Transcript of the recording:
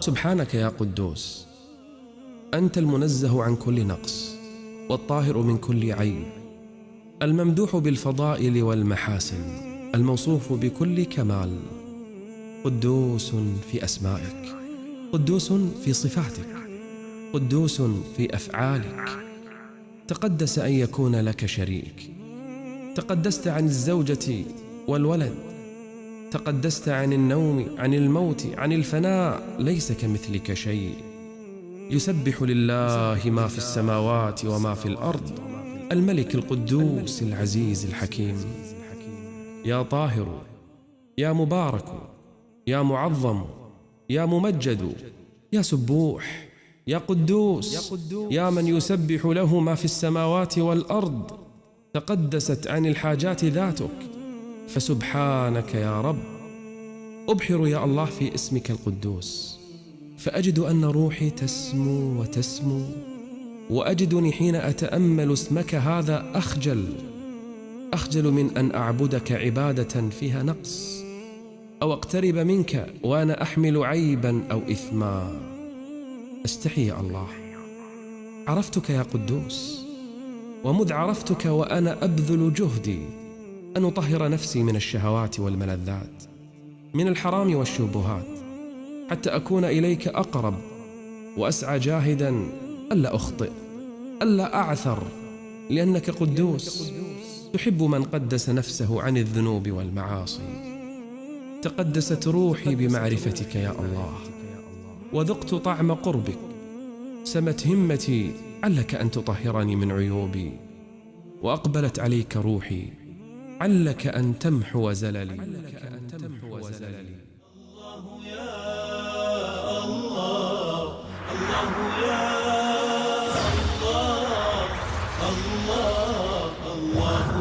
سبحانك يا قدوس، أنت المنزه عن كل نقص والطاهر من كل عيب، الممدوح بالفضائل والمحاسن، الموصوف بكل كمال. قدوس في أسمائك، قدوس في صفاتك، قدوس في أفعالك. تقدس أن يكون لك شريك، تقدست عن الزوجة والولد، تقدست عن النوم، عن الموت، عن الفناء، ليس كمثلك شيء. يسبح لله ما في السماوات وما في الأرض، الملك القدوس العزيز الحكيم. يا طاهر، يا مبارك، يا معظم، يا ممجد، يا سبوح، يا قدوس، يا من يسبح له ما في السماوات والأرض. تقدست عن الحاجات ذاتك، فسبحانك يا رب. أبحر يا الله في اسمك القدوس، فأجد أن روحي تسمو وتسمو، وأجدني حين أتأمل اسمك هذا أخجل من أن أعبدك عبادة فيها نقص، أو أقترب منك وأنا أحمل عيبا أو إثما. أستحي يا الله، عرفتك يا قدوس، ومذ عرفتك وأنا أبذل جهدي أن أطهر نفسي من الشهوات والملذات، من الحرام والشبهات، حتى أكون إليك أقرب، وأسعى جاهدا ألا أخطئ، ألا أعثر، لأنك قدوس تحب من قدس نفسه عن الذنوب والمعاصي. تقدست روحي بمعرفتك يا الله، وذقت طعم قربك، سمت همتي علك أن تطهرني من عيوبي، وأقبلت عليك روحي علك أن تمحو زللي. الله يا الله، الله يا الله، الله الله